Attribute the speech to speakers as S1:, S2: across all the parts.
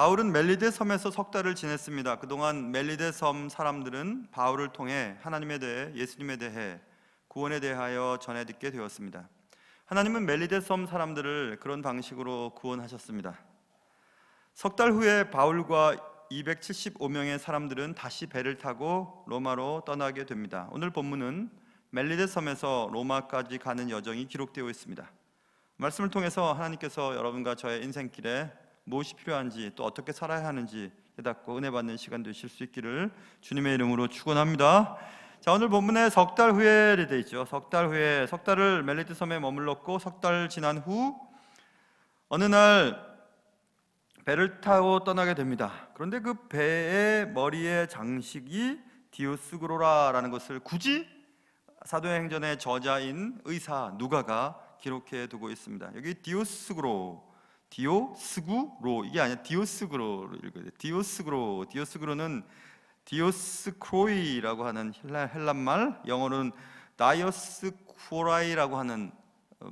S1: 바울은 멜리데 섬에서 석 달을 지냈습니다. 그동안 멜리데 섬 사람들은 바울을 통해 하나님에 대해, 예수님에 대해, 구원에 대하여 전해 듣게 되었습니다. 하나님은 멜리데 섬 사람들을 그런 방식으로 구원하셨습니다. 석 달 후에 바울과 275명의 사람들은 다시 배를 타고 로마로 떠나게 됩니다. 오늘 본문은 멜리데 섬에서 로마까지 가는 여정이 기록되어 있습니다. 말씀을 통해서 하나님께서 여러분과 저의 인생길에 무엇이 필요한지, 또 어떻게 살아야 하는지 깨닫고 은혜 받는 시간 되실 수 있기를 주님의 이름으로 축원합니다. 자, 오늘 본문에 석 달 후에 되어 있죠. 석 달을 멜리데 섬에 머물렀고 석 달 지난 후 어느 날 배를 타고 떠나게 됩니다. 그런데 그 배의 머리의 장식이 디오스그로라라는 것을 굳이 사도행전의 저자인 의사 누가가 기록해 두고 있습니다. 여기 디오스그로 이게 아니야. 디오스그로로 읽어야 돼. 디오스그로는 디오스크로이라고 하는 헬란말, 영어로는 다이오스쿠라이라고 하는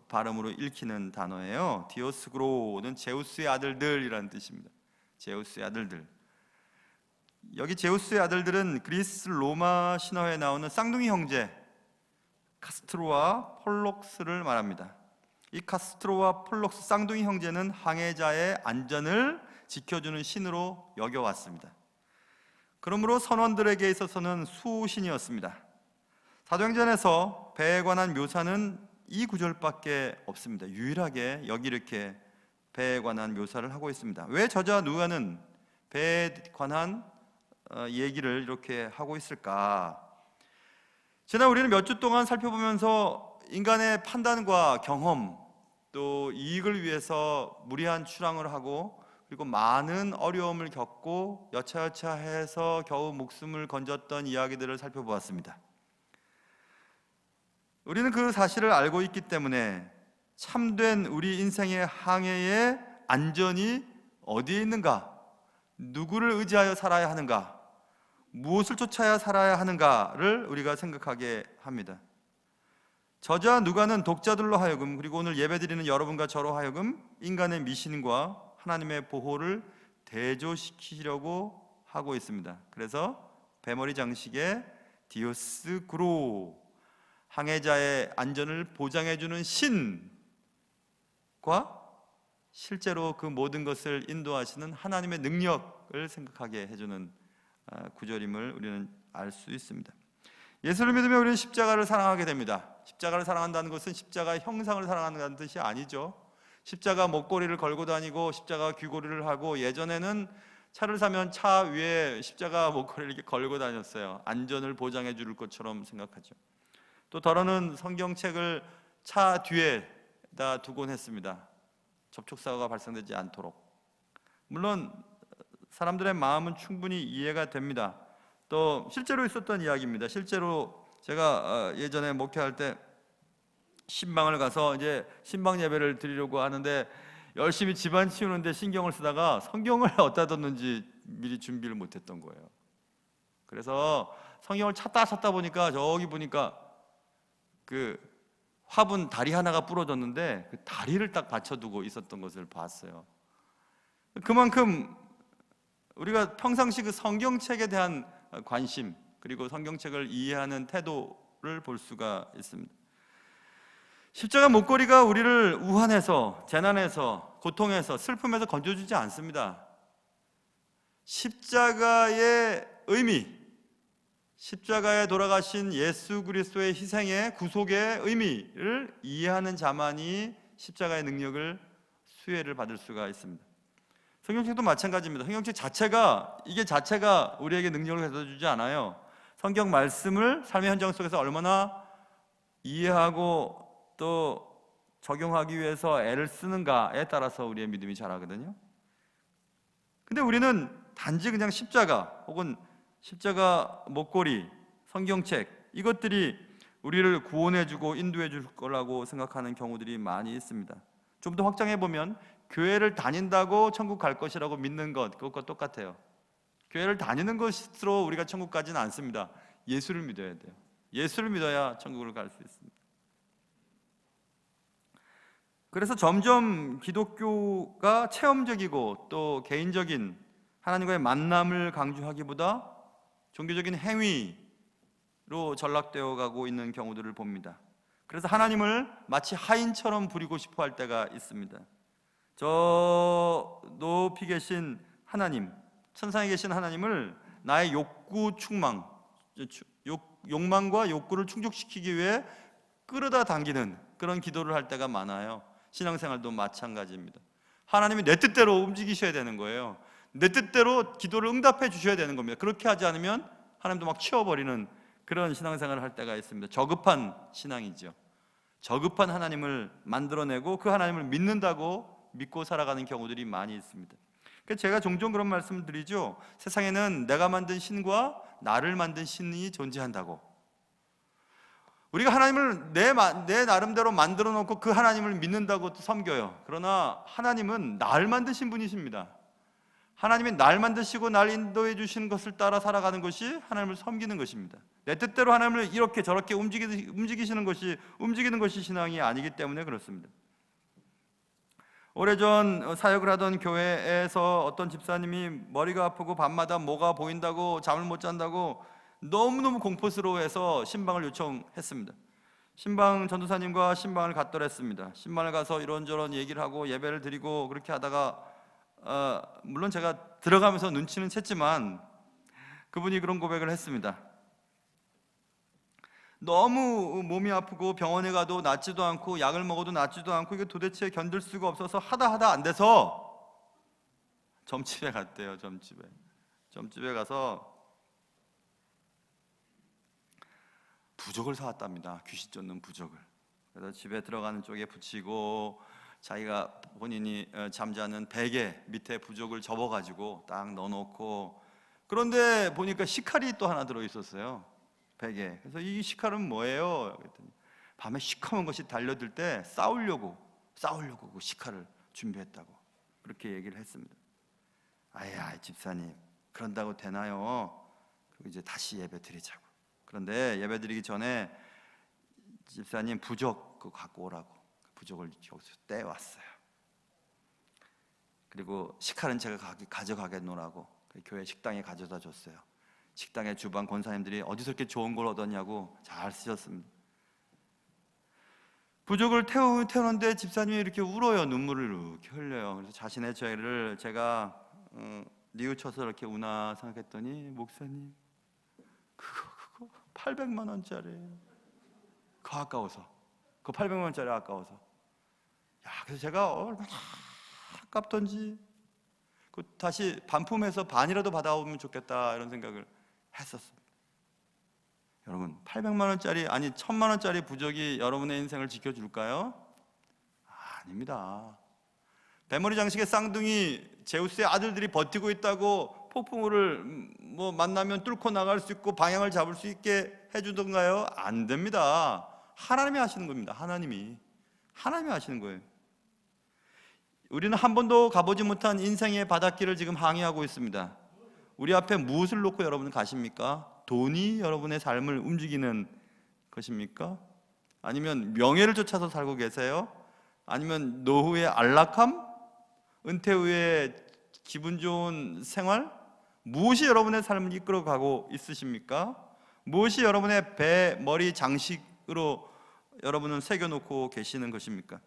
S1: 발음으로 읽히는 단어예요. 디오스그로는 제우스의 아들들이라는 뜻입니다. 제우스의 아들들. 여기 제우스의 아들들은 그리스 로마 신화에 나오는 쌍둥이 형제 카스트로와 폴록스를 말합니다. 이 카스트로와 폴록스 쌍둥이 형제는 항해자의 안전을 지켜주는 신으로 여겨왔습니다. 그러므로 선원들에게 있어서는 수호신이었습니다. 사도행전에서 배에 관한 묘사는 이 구절밖에 없습니다. 유일하게 여기 이렇게 배에 관한 묘사를 하고 있습니다. 왜 저자 누가는 배에 관한 얘기를 이렇게 하고 있을까? 지난 우리는 몇 주 동안 살펴보면서 인간의 판단과 경험, 또 이익을 위해서 무리한 출항을 하고 그리고 많은 어려움을 겪고 여차여차해서 겨우 목숨을 건졌던 이야기들을 살펴보았습니다. 우리는 그 사실을 알고 있기 때문에 참된 우리 인생의 항해의 안전이 어디에 있는가, 누구를 의지하여 살아야 하는가, 무엇을 쫓아야 살아야 하는가를 우리가 생각하게 합니다. 저자 누가는 독자들로 하여금, 그리고 오늘 예배드리는 여러분과 저로 하여금 인간의 미신과 하나님의 보호를 대조시키려고 하고 있습니다. 그래서 배머리 장식에 디오스그로, 항해자의 안전을 보장해주는 신과 실제로 그 모든 것을 인도하시는 하나님의 능력을 생각하게 해주는 구절임을 우리는 알 수 있습니다. 예수를 믿으면 우리는 십자가를 사랑하게 됩니다. 십자가를 사랑한다는 것은 십자가의 형상을 사랑한다는 뜻이 아니죠. 십자가 목걸이를 걸고 다니고 십자가 귀걸이를 하고, 예전에는 차를 사면 차 위에 십자가 목걸이를 이렇게 걸고 다녔어요. 안전을 보장해 줄 것처럼 생각하죠. 또 더러는 성경책을 차 뒤에다 두곤 했습니다. 접촉사고가 발생되지 않도록. 물론 사람들의 마음은 충분히 이해가 됩니다. 또 실제로 있었던 이야기입니다. 실제로 제가 예전에 목회할 때 신방을 가서 이제 신방 예배를 드리려고 하는데 열심히 집안 치우는데 신경을 쓰다가 성경을 어디다 뒀는지 미리 준비를 못했던 거예요. 그래서 성경을 찾다 보니까 저기 보니까 그 화분 다리 하나가 부러졌는데 그 다리를 딱 받쳐두고 있었던 것을 봤어요. 그만큼 우리가 평상시 그 성경책에 대한 관심, 그리고 성경책을 이해하는 태도를 볼 수가 있습니다. 십자가 목걸이가 우리를 우환에서, 재난에서, 고통에서, 슬픔에서 건져주지 않습니다. 십자가의 의미, 십자가에 돌아가신 예수 그리스도의 희생의 구속의 의미를 이해하는 자만이 십자가의 능력을, 수혜를 받을 수가 있습니다. 성경책도 마찬가지입니다. 성경책 자체가 우리에게 능력을 가져다 주지 않아요. 성경 말씀을 삶의 현장 속에서 얼마나 이해하고 또 적용하기 위해서 애를 쓰는가에 따라서 우리의 믿음이 자라거든요. 근데 우리는 단지 그냥 십자가 혹은 십자가 목걸이, 성경책, 이것들이 우리를 구원해주고 인도해줄 거라고 생각하는 경우들이 많이 있습니다. 좀 더 확장해보면 교회를 다닌다고 천국 갈 것이라고 믿는 것, 그것과 똑같아요. 교회를 다니는 것으로 우리가 천국 가지는 않습니다. 예수를 믿어야 돼요. 예수를 믿어야 천국을 갈 수 있습니다. 그래서 점점 기독교가 체험적이고 또 개인적인 하나님과의 만남을 강조하기보다 종교적인 행위로 전락되어 가고 있는 경우들을 봅니다. 그래서 하나님을 마치 하인처럼 부리고 싶어 할 때가 있습니다. 저 높이 계신 하나님, 천상에 계신 하나님을 나의 욕망과 욕구를 충족시키기 위해 끌어다 당기는 그런 기도를 할 때가 많아요. 신앙생활도 마찬가지입니다. 하나님이 내 뜻대로 움직이셔야 되는 거예요. 내 뜻대로 기도를 응답해 주셔야 되는 겁니다. 그렇게 하지 않으면 하나님도 막 치워버리는 그런 신앙생활을 할 때가 있습니다. 저급한 신앙이죠. 저급한 하나님을 만들어내고 그 하나님을 믿고 살아가는 경우들이 많이 있습니다. 그래서 제가 종종 그런 말씀을 드리죠. 세상에는 내가 만든 신과 나를 만든 신이 존재한다고. 우리가 하나님을 내 나름대로 만들어 놓고 그 하나님을 믿는다고 섬겨요. 그러나 하나님은 나를 만드신 분이십니다. 하나님이 날 만드시고 날 인도해 주신 것을 따라 살아가는 것이 하나님을 섬기는 것입니다. 내 뜻대로 하나님을 이렇게 저렇게 움직이는 것이 신앙이 아니기 때문에 그렇습니다. 오래전 사역을 하던 교회에서 어떤 집사님이 머리가 아프고 밤마다 뭐가 보인다고 잠을 못 잔다고 너무너무 공포스러워해서 신방을 요청했습니다. 신방 전도사님과 신방을 갔더랬습니다. 신방을 가서 이런저런 얘기를 하고 예배를 드리고 그렇게 하다가 물론 제가 들어가면서 눈치는 챘지만 그분이 그런 고백을 했습니다. 너무 몸이 아프고 병원에 가도 낫지도 않고 약을 먹어도 낫지도 않고 이게 도대체 견딜 수가 없어서 하다 안 돼서 점집에 갔대요. 점집에 가서 부적을 사왔답니다. 귀신 쫓는 부적을. 그래서 집에 들어가는 쪽에 붙이고 자기가 본인이 잠자는 베개 밑에 부적을 접어가지고 딱 넣어놓고, 그런데 보니까 식칼이 또 하나 들어있었어요. 베개. 그래서 이 식칼은 뭐예요? 그랬더니 밤에 시커먼 것이 달려들 때 싸우려고 그 식칼을 준비했다고 그렇게 얘기를 했습니다. 아야 집사님 그런다고 되나요? 그리고 이제 다시 예배 드리자고. 그런데 예배 드리기 전에 집사님 부적 그거 갖고 오라고 부적을 여기서 떼왔어요. 그리고 식칼은 제가 가져가겠노라고 교회 식당에 가져다 줬어요. 식당의 주방 권사님들이 어디서 이렇게 좋은 걸 얻었냐고 잘 쓰셨습니다. 부적을 태우는데 집사님이 이렇게 울어요. 눈물을 이렇게 흘려요. 그래서 자신의 죄를 제가 뉘우쳐서 이렇게 우나 생각했더니 목사님 그거 800만 원짜리 그거 아까워서 그 800만 원짜리 아까워서 그래서 제가 얼마나 아깝던지 그 다시 반품해서 반이라도 받아오면 좋겠다 이런 생각을 했었습니다. 여러분 800만 원짜리 아니 1000만 원짜리 부적이 여러분의 인생을 지켜줄까요? 아닙니다. 배머리 장식의 쌍둥이 제우스의 아들들이 버티고 있다고 폭풍우를 만나면 뚫고 나갈 수 있고 방향을 잡을 수 있게 해주던가요? 안 됩니다. 하나님이 하시는 겁니다. 하나님이 하시는 거예요. 우리는 한 번도 가보지 못한 인생의 바닷길을 지금 항해하고 있습니다. 우리 앞에 무엇을 놓고 여러분 가십니까? 돈이 여러분의 삶을 움직이는 것입니까? 아니면 명예를 쫓아서 살고 계세요? 아니면 노후의 안락함? 은퇴 후에 기분 좋은 생활? 무엇이 여러분의 삶을 이끌어가고 있으십니까? 무엇이 여러분의 배, 머리 장식으로 여러분은 새겨놓고 계시는 것입니까?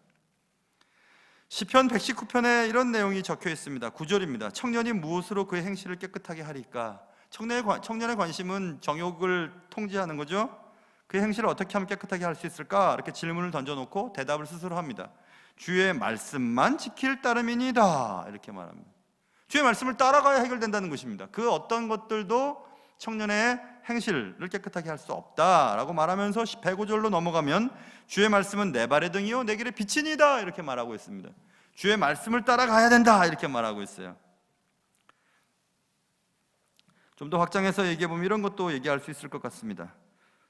S1: 시편 119편에 이런 내용이 적혀 있습니다. 9절입니다. 청년이 무엇으로 그의 행실을 깨끗하게 하리까? 청년의 관심은 정욕을 통제하는 거죠. 그의 행실을 어떻게 하면 깨끗하게 할 수 있을까? 이렇게 질문을 던져놓고 대답을 스스로 합니다. 주의 말씀만 지킬 따름이니다 이렇게 말합니다. 주의 말씀을 따라가야 해결된다는 것입니다. 그 어떤 것들도 청년의 행실을 깨끗하게 할 수 없다라고 말하면서 105절로 넘어가면 주의 말씀은 내 발의 등이요 내 길의 빛이니다 이렇게 말하고 있습니다. 주의 말씀을 따라가야 된다 이렇게 말하고 있어요. 좀 더 확장해서 얘기해보면 이런 것도 얘기할 수 있을 것 같습니다.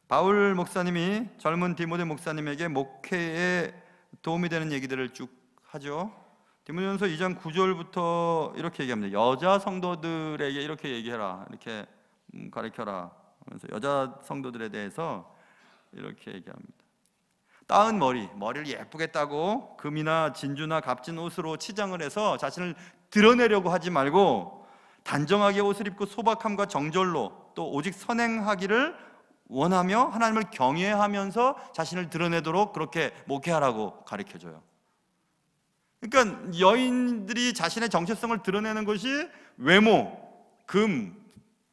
S1: 바울 목사님이 젊은 디모데 목사님에게 목회에 도움이 되는 얘기들을 쭉 하죠. 디모데전서 2장 9절부터 이렇게 얘기합니다. 여자 성도들에게 이렇게 얘기해라, 이렇게 가르쳐라 하면서 여자 성도들에 대해서 이렇게 얘기합니다. 따은 머리를 예쁘게 따고 금이나 진주나 값진 옷으로 치장을 해서 자신을 드러내려고 하지 말고 단정하게 옷을 입고 소박함과 정절로 또 오직 선행하기를 원하며 하나님을 경외하면서 자신을 드러내도록 그렇게 목회하라고 가르쳐줘요. 그러니까 여인들이 자신의 정체성을 드러내는 것이 외모, 금,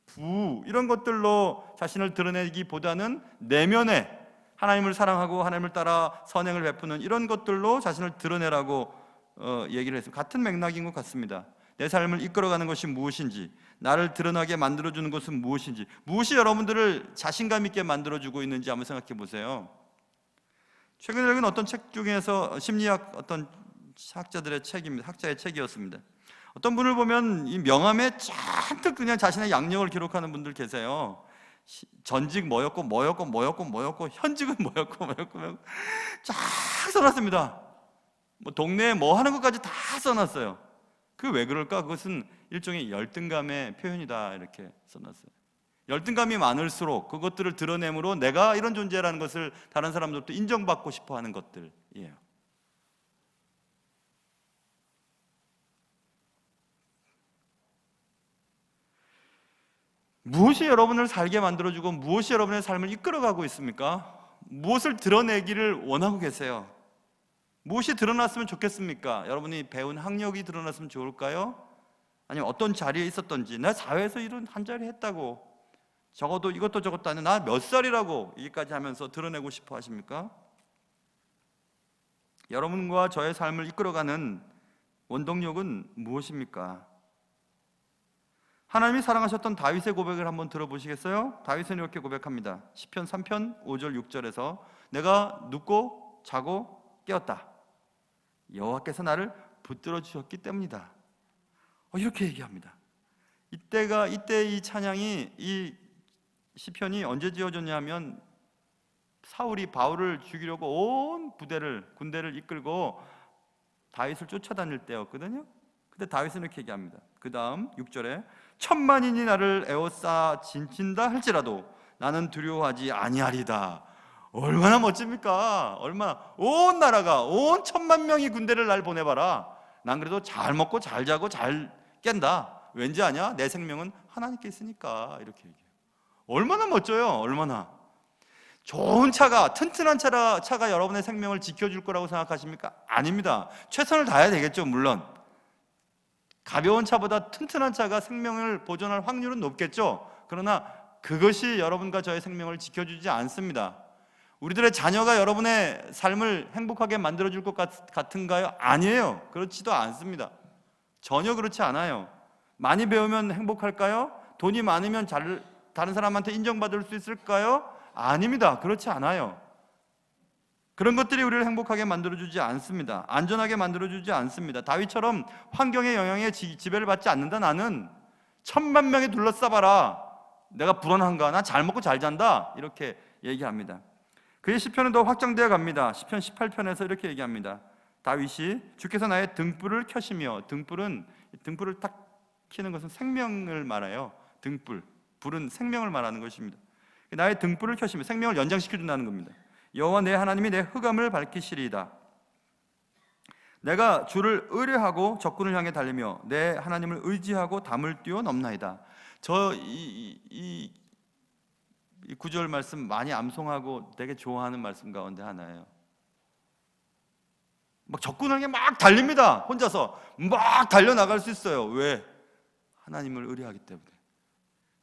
S1: 부 이런 것들로 자신을 드러내기보다는 내면에 하나님을 사랑하고 하나님을 따라 선행을 베푸는 이런 것들로 자신을 드러내라고 얘기를 했습니다. 같은 맥락인 것 같습니다. 내 삶을 이끌어가는 것이 무엇인지, 나를 드러나게 만들어주는 것은 무엇인지, 무엇이 여러분들을 자신감 있게 만들어주고 있는지 한번 생각해 보세요. 최근에 읽은 어떤 책 중에서 심리학 어떤 학자들의 책입니다. 학자의 책이었습니다. 어떤 분을 보면 이 명함에 잔뜩 그냥 자신의 양력을 기록하는 분들 계세요. 전직 뭐였고 현직은 뭐였고 쫙 써놨습니다. 뭐 동네에 뭐 하는 것까지 다 써놨어요. 그 왜 그럴까? 그것은 일종의 열등감의 표현이다 이렇게 써놨어요. 열등감이 많을수록 그것들을 드러내므로 내가 이런 존재라는 것을 다른 사람들도 인정받고 싶어하는 것들이에요. 무엇이 여러분을 살게 만들어주고 무엇이 여러분의 삶을 이끌어가고 있습니까? 무엇을 드러내기를 원하고 계세요? 무엇이 드러났으면 좋겠습니까? 여러분이 배운 학력이 드러났으면 좋을까요? 아니면 어떤 자리에 있었던지, 나 사회에서 이런 한 자리 했다고, 적어도 이것도 저것도 아니고 나 몇 살이라고 얘기까지 하면서 드러내고 싶어 하십니까? 여러분과 저의 삶을 이끌어가는 원동력은 무엇입니까? 하나님이 사랑하셨던 다윗의 고백을 한번 들어보시겠어요? 다윗은 이렇게 고백합니다. 시편 3편 5절 6절에서 내가 눕고 자고 깨었다. 여호와께서 나를 붙들어 주셨기 때문이다. 이렇게 얘기합니다. 이때 이 찬양이, 이 시편이 언제 지어졌냐 하면 사울이 바울을 죽이려고 온 군대를 이끌고 다윗을 쫓아다닐 때였거든요. 근데 다윗은 이렇게 얘기합니다. 그 다음 6절에 천만인이 나를 에워싸 진친다 할지라도 나는 두려워하지 아니하리다. 얼마나 멋집니까? 온 나라가, 온 1,000만 명이 군대를 날 보내봐라. 난 그래도 잘 먹고 잘 자고 잘 깬다. 왠지 아냐? 내 생명은 하나님께 있으니까. 이렇게 얘기해요. 얼마나 멋져요. 얼마나 좋은 차가, 튼튼한 차가 여러분의 생명을 지켜줄 거라고 생각하십니까? 아닙니다. 최선을 다해야 되겠죠. 물론 가벼운 차보다 튼튼한 차가 생명을 보존할 확률은 높겠죠. 그러나 그것이 여러분과 저의 생명을 지켜주지 않습니다. 우리들의 자녀가 여러분의 삶을 행복하게 만들어줄 것 같은가요? 아니에요. 그렇지도 않습니다. 전혀 그렇지 않아요. 많이 배우면 행복할까요? 돈이 많으면 다른 사람한테 인정받을 수 있을까요? 아닙니다. 그렇지 않아요. 그런 것들이 우리를 행복하게 만들어주지 않습니다. 안전하게 만들어주지 않습니다. 다윗처럼 환경의 영향에 지배를 받지 않는다. 나는 1,000만 명이 둘러싸봐라. 내가 불안한가? 나 잘 먹고 잘 잔다. 이렇게 얘기합니다. 그의 시편은 더 확장되어 갑니다. 시편 18편에서 이렇게 얘기합니다. 다윗이 주께서 나의 등불을 켜시며, 등불을 딱 켜는 것은 생명을 말해요. 불은 생명을 말하는 것입니다. 나의 등불을 켜시며 생명을 연장시켜준다는 겁니다. 여호와 내 하나님이 내 흑암을 밝히시리이다. 내가 주를 의뢰하고 적군을 향해 달리며 내 하나님을 의지하고 담을 뛰어넘나이다. 이 9절 말씀 많이 암송하고 되게 좋아하는 말씀 가운데 하나예요. 막 적군을 향해 막 달립니다. 혼자서 막 달려나갈 수 있어요. 왜? 하나님을 의뢰하기 때문에.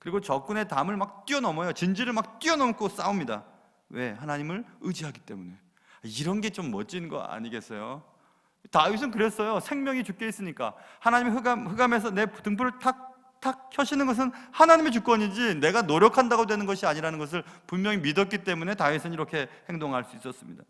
S1: 그리고 적군의 담을 막 뛰어넘어요. 진지를 막 뛰어넘고 싸웁니다. 왜? 하나님을 의지하기 때문에. 이런 게 좀 멋진 거 아니겠어요? 다윗은 그랬어요. 생명이 주께 있으니까. 하나님의 흑암에서 내 등불을 탁 켜시는 것은 하나님의 주권이지 내가 노력한다고 되는 것이 아니라는 것을 분명히 믿었기 때문에 다윗은 이렇게 행동할 수 있었습니다.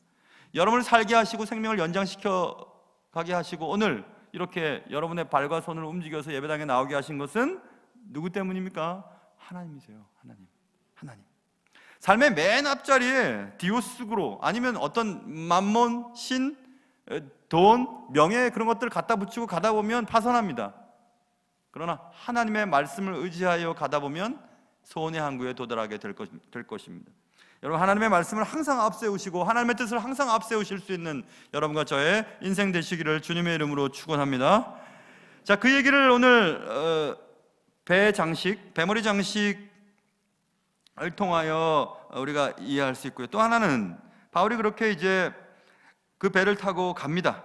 S1: 여러분을 살게 하시고 생명을 연장시켜 가게 하시고 오늘 이렇게 여러분의 발과 손을 움직여서 예배당에 나오게 하신 것은 누구 때문입니까? 하나님이세요. 하나님. 삶의 맨 앞자리에 디오스그로 아니면 어떤 만몬, 신, 돈, 명예 그런 것들을 갖다 붙이고 가다 보면 파산합니다. 그러나 하나님의 말씀을 의지하여 가다 보면 소원의 항구에 도달하게 될 것입니다. 여러분, 하나님의 말씀을 항상 앞세우시고 하나님의 뜻을 항상 앞세우실 수 있는 여러분과 저의 인생 되시기를 주님의 이름으로 축원합니다. 자, 그 얘기를 오늘 배 장식, 배머리 장식을 통하여 우리가 이해할 수 있고요. 또 하나는 바울이 그렇게 이제 그 배를 타고 갑니다.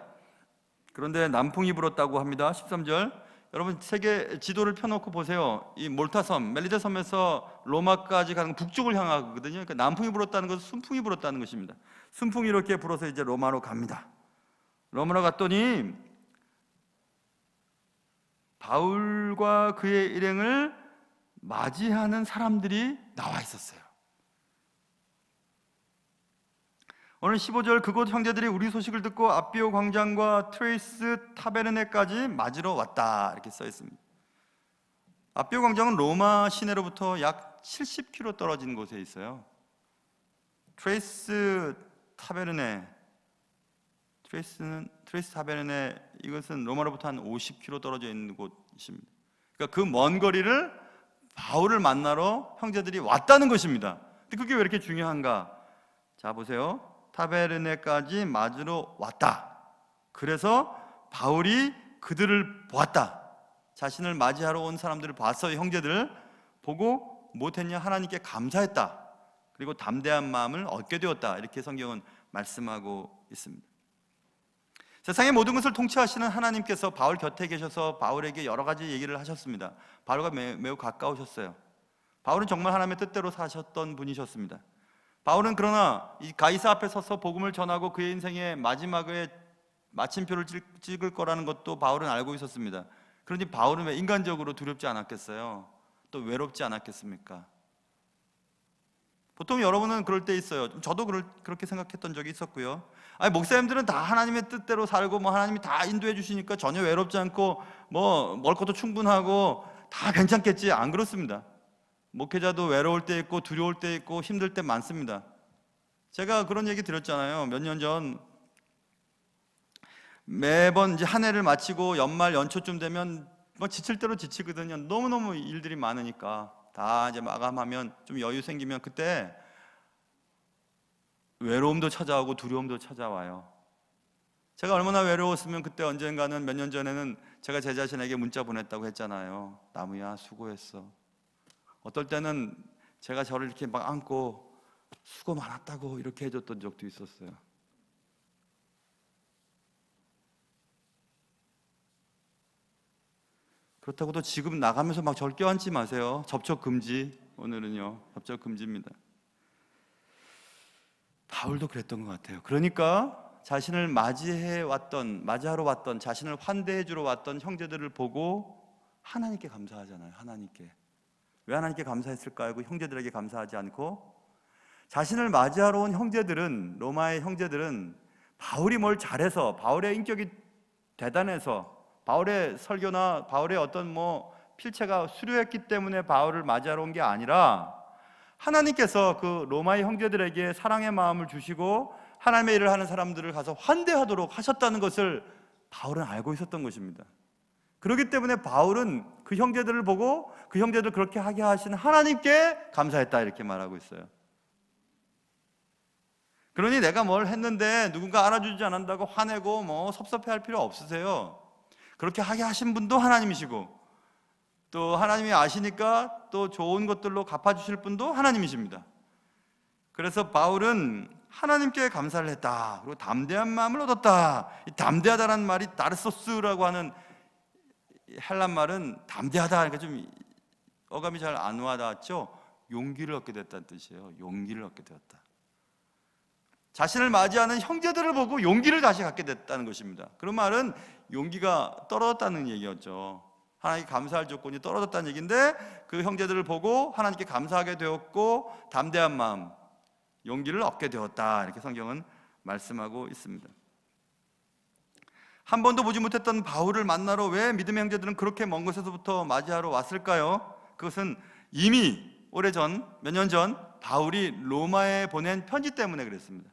S1: 그런데 남풍이 불었다고 합니다. 13절. 여러분 세계 지도를 펴놓고 보세요. 이 몰타섬, 멜리데 섬에서 로마까지 가는 북쪽을 향하거든요. 그러니까 남풍이 불었다는 것은 순풍이 불었다는 것입니다. 순풍이 이렇게 불어서 이제 로마로 갑니다. 로마로 갔더니 바울과 그의 일행을 맞이하는 사람들이 나와 있었어요. 오늘 15절, 그곳 형제들이 우리 소식을 듣고 아비오 광장과 트레이스 타베르네까지 맞으러 왔다, 이렇게 써 있습니다. 아비오 광장은 로마 시내로부터 약 70km 떨어진 곳에 있어요. 트레이스 타베르네, 이것은 로마로부터 한 50km 떨어져 있는 곳입니다. 그러니까 그 먼 거리를 바울을 만나러 형제들이 왔다는 것입니다. 근데 그게 왜 이렇게 중요한가? 자, 보세요. 타베르네까지 맞으러 왔다. 그래서 바울이 그들을 보았다. 자신을 맞이하러 온 사람들을 봤어요. 형제들을 보고 못했냐? 하나님께 감사했다. 그리고 담대한 마음을 얻게 되었다. 이렇게 성경은 말씀하고 있습니다. 세상의 모든 것을 통치하시는 하나님께서 바울 곁에 계셔서 바울에게 여러 가지 얘기를 하셨습니다. 바울과 매우 가까우셨어요. 바울은 정말 하나님의 뜻대로 사셨던 분이셨습니다. 바울은 그러나 이 가이사 앞에 서서 복음을 전하고 그의 인생의 마지막에 마침표를 찍을 거라는 것도 바울은 알고 있었습니다. 그러니 바울은 왜 인간적으로 두렵지 않았겠어요? 또 외롭지 않았겠습니까? 보통 여러분은 그럴 때 있어요. 저도 그렇게 생각했던 적이 있었고요. 아니, 목사님들은 다 하나님의 뜻대로 살고 하나님이 다 인도해 주시니까 전혀 외롭지 않고 먹을 것도 충분하고 다 괜찮겠지. 안 그렇습니다. 목회자도 외로울 때 있고 두려울 때 있고 힘들 때 많습니다. 제가 그런 얘기 드렸잖아요. 몇 년 전 매번 이제 한 해를 마치고 연말 연초쯤 되면 지칠 대로 지치거든요. 너무너무 일들이 많으니까 다 이제 마감하면 좀 여유 생기면 그때 외로움도 찾아오고 두려움도 찾아와요. 제가 얼마나 외로웠으면 그때 언젠가는 몇 년 전에는 제가 제 자신에게 문자 보냈다고 했잖아요. 나무야, 수고했어. 어떨 때는 제가 저를 이렇게 막 안고 수고 많았다고 이렇게 해줬던 적도 있었어요. 그렇다고 또 지금 나가면서 막 저를 껴안지 마세요. 접촉 금지. 오늘은요, 접촉 금지입니다. 바울도 그랬던 것 같아요. 그러니까 자신을 맞이하러 왔던, 자신을 환대해 주러 왔던 형제들을 보고 하나님께 감사하잖아요. 하나님께. 왜 하나님께 감사했을까요? 그 형제들에게 감사하지 않고 자신을 맞이하러 온 형제들은, 로마의 형제들은 바울이 뭘 잘해서, 바울의 인격이 대단해서, 바울의 설교나 바울의 어떤 필체가 수려했기 때문에 바울을 맞이하러 온 게 아니라 하나님께서 그 로마의 형제들에게 사랑의 마음을 주시고 하나님의 일을 하는 사람들을 가서 환대하도록 하셨다는 것을 바울은 알고 있었던 것입니다. 그렇기 때문에 바울은 그 형제들을 보고 그 형제들 그렇게 하게 하신 하나님께 감사했다, 이렇게 말하고 있어요. 그러니 내가 뭘 했는데 누군가 알아주지 않는다고 화내고 섭섭해할 필요 없으세요. 그렇게 하게 하신 분도 하나님이시고 또 하나님이 아시니까 또 좋은 것들로 갚아주실 분도 하나님이십니다. 그래서 바울은 하나님께 감사를 했다. 그리고 담대한 마음을 얻었다. 이 담대하다라는 말이 다르소스라고 하는 헬란 말은 담대하다. 그러니까 좀 어감이 잘 안 와닿죠. 용기를 얻게 됐다는 뜻이에요. 용기를 얻게 되었다. 자신을 맞이하는 형제들을 보고 용기를 다시 갖게 됐다는 것입니다. 그런 말은 용기가 떨어졌다는 얘기였죠. 하나님께 감사할 조건이 떨어졌다는 얘기인데 그 형제들을 보고 하나님께 감사하게 되었고 담대한 마음, 용기를 얻게 되었다, 이렇게 성경은 말씀하고 있습니다. 한 번도 보지 못했던 바울을 만나러 왜 믿음의 형제들은 그렇게 먼 곳에서부터 맞이하러 왔을까요? 그것은 이미 오래전, 몇 년 전 바울이 로마에 보낸 편지 때문에 그랬습니다.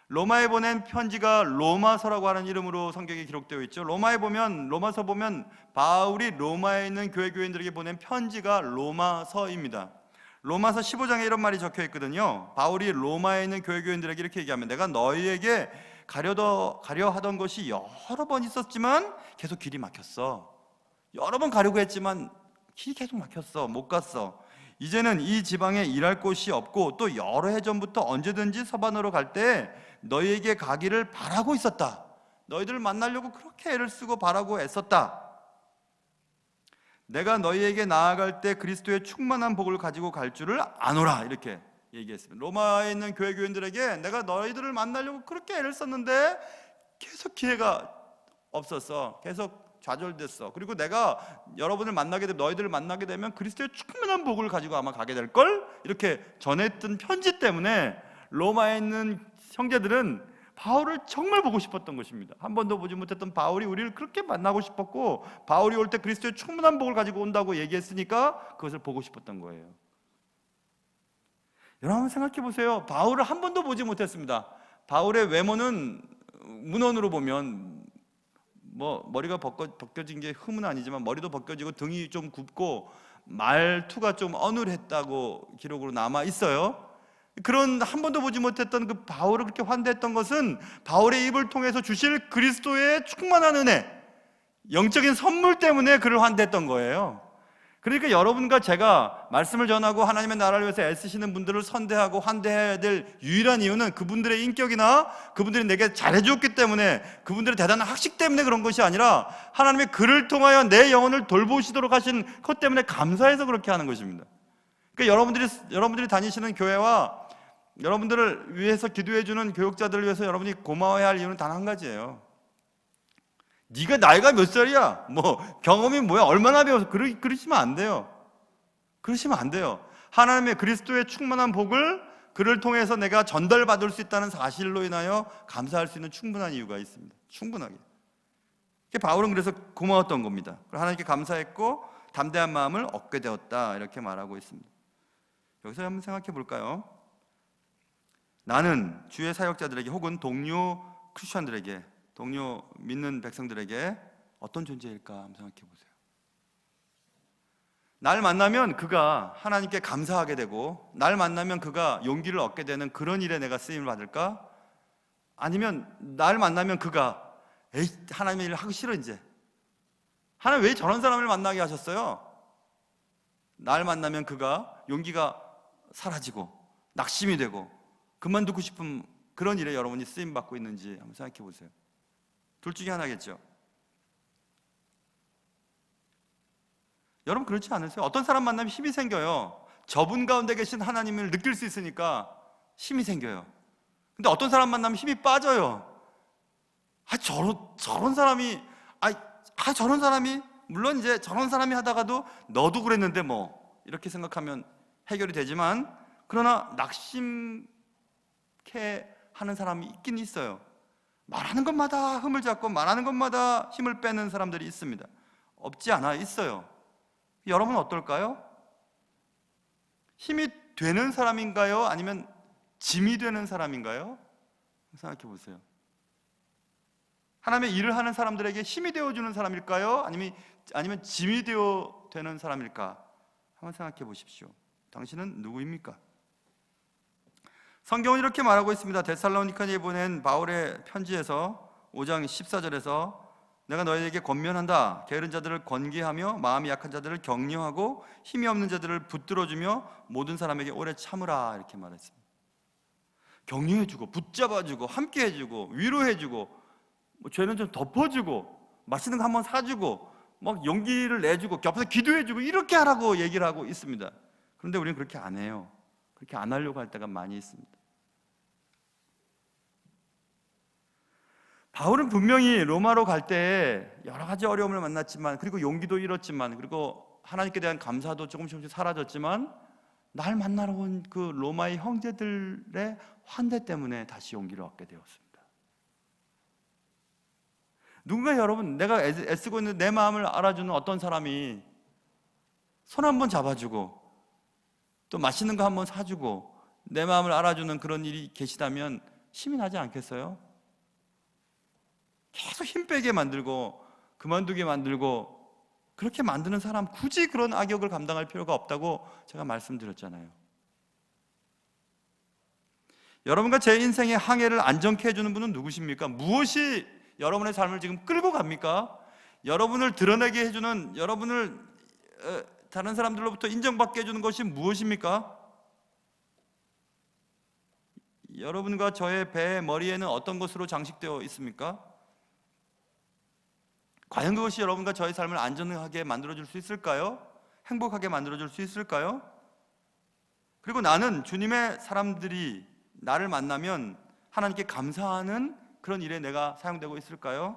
S1: 로마에 보낸 편지가 로마서라고 하는 이름으로 성경에 기록되어 있죠. 로마서 보면 바울이 로마에 있는 교회인들에게 보낸 편지가 로마서입니다. 로마서 15장에 이런 말이 적혀 있거든요. 바울이 로마에 있는 교회인들에게 이렇게 얘기하면, 내가 너희에게 가려 하던 것이 여러 번 있었지만 계속 길이 막혔어. 여러 번 가려고 했지만 길이 계속 막혔어. 못 갔어. 이제는 이 지방에 일할 곳이 없고 또 여러 해 전부터 언제든지 서반으로 갈 때 너희에게 가기를 바라고 있었다. 너희들을 만나려고 그렇게 애를 쓰고 바라고 애썼다. 내가 너희에게 나아갈 때 그리스도의 충만한 복을 가지고 갈 줄을 아노라. 이렇게 얘기했습니다. 로마에 있는 교회인들에게 내가 너희들을 만나려고 그렇게 애를 썼는데 계속 기회가 없었어. 계속 좌절됐어. 그리고 내가 여러분을 만나게 되면, 너희들을 만나게 되면 그리스도의 충만한 복을 가지고 아마 가게 될걸? 이렇게 전했던 편지 때문에 로마에 있는 형제들은 바울을 정말 보고 싶었던 것입니다. 한 번도 보지 못했던 바울이 우리를 그렇게 만나고 싶었고, 바울이 올 때 그리스도의 충만한 복을 가지고 온다고 얘기했으니까 그것을 보고 싶었던 거예요. 여러분 한번 생각해 보세요. 바울을 한 번도 보지 못했습니다. 바울의 외모는 문헌으로 보면 머리가 벗겨진 게 흠은 아니지만 머리도 벗겨지고 등이 좀 굽고 말투가 좀 어눌했다고 기록으로 남아 있어요. 그런 한 번도 보지 못했던 그 바울을 그렇게 환대했던 것은 바울의 입을 통해서 주실 그리스도의 충만한 은혜, 영적인 선물 때문에 그를 환대했던 거예요. 그러니까 여러분과 제가 말씀을 전하고 하나님의 나라를 위해서 애쓰시는 분들을 선대하고 환대해야 될 유일한 이유는 그분들의 인격이나 그분들이 내게 잘해줬기 때문에, 그분들의 대단한 학식 때문에 그런 것이 아니라 하나님의 그를 통하여 내 영혼을 돌보시도록 하신 것 때문에 감사해서 그렇게 하는 것입니다. 그러니까 여러분들이 다니시는 교회와 여러분들을 위해서 기도해주는 교육자들을 위해서 여러분이 고마워해야 할 이유는 단 한 가지예요. 네가 나이가 몇 살이야? 경험이 뭐야? 얼마나 배워서? 그러시면 안 돼요. 그러시면 안 돼요. 하나님의 그리스도의 충만한 복을 그를 통해서 내가 전달받을 수 있다는 사실로 인하여 감사할 수 있는 충분한 이유가 있습니다. 충분하게. 바울은 그래서 고마웠던 겁니다. 하나님께 감사했고 담대한 마음을 얻게 되었다, 이렇게 말하고 있습니다. 여기서 한번 생각해 볼까요? 나는 주의 사역자들에게 혹은 동료 크리스천들에게, 동료 믿는 백성들에게 어떤 존재일까 한번 생각해 보세요. 날 만나면 그가 하나님께 감사하게 되고, 날 만나면 그가 용기를 얻게 되는 그런 일에 내가 쓰임을 받을까? 아니면 날 만나면 그가 하나님의 일을 하기 싫어, 이제 하나님 왜 저런 사람을 만나게 하셨어요? 날 만나면 그가 용기가 사라지고 낙심이 되고 그만두고 싶은 그런 일에 여러분이 쓰임 받고 있는지 한번 생각해 보세요. 둘 중에 하나겠죠. 여러분 그렇지 않으세요? 어떤 사람 만나면 힘이 생겨요. 저분 가운데 계신 하나님을 느낄 수 있으니까 힘이 생겨요. 근데 어떤 사람 만나면 힘이 빠져요. 저런 사람이 저런 사람이, 물론 이제 저런 사람이 하다가도 너도 그랬는데 이렇게 생각하면 해결이 되지만, 그러나 낙심케 하는 사람이 있긴 있어요. 말하는 것마다 흠을 잡고 말하는 것마다 힘을 빼는 사람들이 있습니다. 없지 않아 있어요. 여러분은 어떨까요? 힘이 되는 사람인가요? 아니면 짐이 되는 사람인가요? 생각해 보세요. 하나님의 일을 하는 사람들에게 힘이 되어주는 사람일까요? 아니면 짐이 되는 사람일까? 한번 생각해 보십시오. 당신은 누구입니까? 성경은 이렇게 말하고 있습니다. 데살로니가에 보낸 바울의 편지에서 5장 14절에서 내가 너희에게 권면한다. 게으른 자들을 권계하며 마음이 약한 자들을 격려하고 힘이 없는 자들을 붙들어주며 모든 사람에게 오래 참으라, 이렇게 말했습니다. 격려해주고 붙잡아주고 함께해주고 위로해주고 죄는 좀 덮어주고 맛있는 거 한번 사주고 용기를 내주고 옆에서 기도해주고 이렇게 하라고 얘기를 하고 있습니다. 그런데 우리는 그렇게 안 해요. 그렇게 안 하려고 할 때가 많이 있습니다. 바울은 분명히 로마로 갈 때 여러 가지 어려움을 만났지만, 그리고 용기도 잃었지만, 그리고 하나님께 대한 감사도 조금씩 사라졌지만, 날 만나러 온 그 로마의 형제들의 환대 때문에 다시 용기를 얻게 되었습니다. 누군가 여러분, 내가 애쓰고 있는 내 마음을 알아주는 어떤 사람이 손 한번 잡아주고 또 맛있는 거 한번 사주고 내 마음을 알아주는 그런 일이 계시다면 힘이 나지 않겠어요? 계속 힘 빼게 만들고 그만두게 만들고 그렇게 만드는 사람, 굳이 그런 악역을 감당할 필요가 없다고 제가 말씀드렸잖아요. 여러분과 제 인생의 항해를 안정케 해주는 분은 누구십니까? 무엇이 여러분의 삶을 지금 끌고 갑니까? 여러분을 드러내게 해주는, 여러분을 다른 사람들로부터 인정받게 해주는 것이 무엇입니까? 여러분과 저의 배 머리에는 어떤 것으로 장식되어 있습니까? 과연 그것이 여러분과 저의 삶을 안전하게 만들어줄 수 있을까요? 행복하게 만들어줄 수 있을까요? 그리고 나는 주님의 사람들이 나를 만나면 하나님께 감사하는 그런 일에 내가 사용되고 있을까요?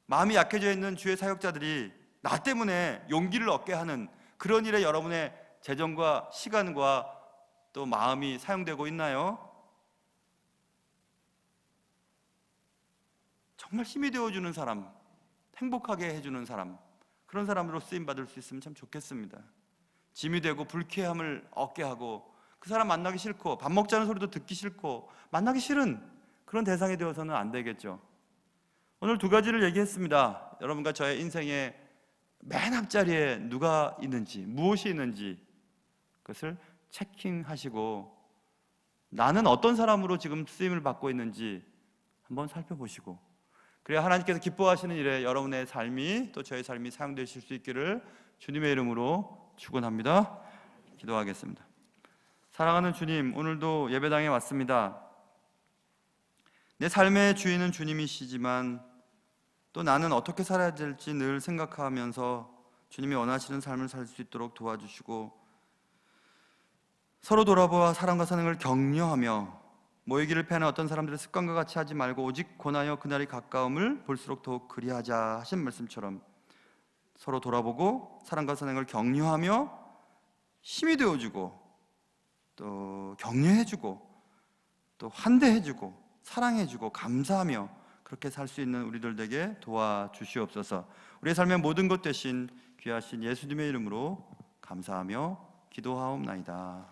S1: 마음이 약해져 있는 주의 사역자들이 나 때문에 용기를 얻게 하는 그런 일에 여러분의 재정과 시간과 또 마음이 사용되고 있나요? 정말 힘이 되어주는 사람, 행복하게 해주는 사람, 그런 사람으로 쓰임받을 수 있으면 참 좋겠습니다. 짐이 되고 불쾌함을 얻게 하고 그 사람 만나기 싫고 밥 먹자는 소리도 듣기 싫고 만나기 싫은 그런 대상이 되어서는 안 되겠죠. 오늘 두 가지를 얘기했습니다. 여러분과 저의 인생의 맨 앞자리에 누가 있는지, 무엇이 있는지 그것을 체킹하시고 나는 어떤 사람으로 지금 쓰임을 받고 있는지 한번 살펴보시고, 그래야 하나님께서 기뻐하시는 일에 여러분의 삶이 또 저의 삶이 사용되실 수 있기를 주님의 이름으로 축원합니다. 기도하겠습니다. 사랑하는 주님, 오늘도 예배당에 왔습니다. 내 삶의 주인은 주님이시지만 또 나는 어떻게 살아야 될지 늘 생각하면서 주님이 원하시는 삶을 살 수 있도록 도와주시고, 서로 돌아보아 사랑과 선행을 격려하며 모이기를 패하는 어떤 사람들의 습관과 같이 하지 말고 오직 권하여 그날이 가까움을 볼수록 더욱 그리하자 하신 말씀처럼 서로 돌아보고 사랑과 선행을 격려하며 힘이 되어주고 또 격려해주고 또 환대해주고 사랑해주고 감사하며 그렇게 살 수 있는 우리들 되게 도와주시옵소서. 우리의 삶의 모든 것 대신 귀하신 예수님의 이름으로 감사하며 기도하옵나이다.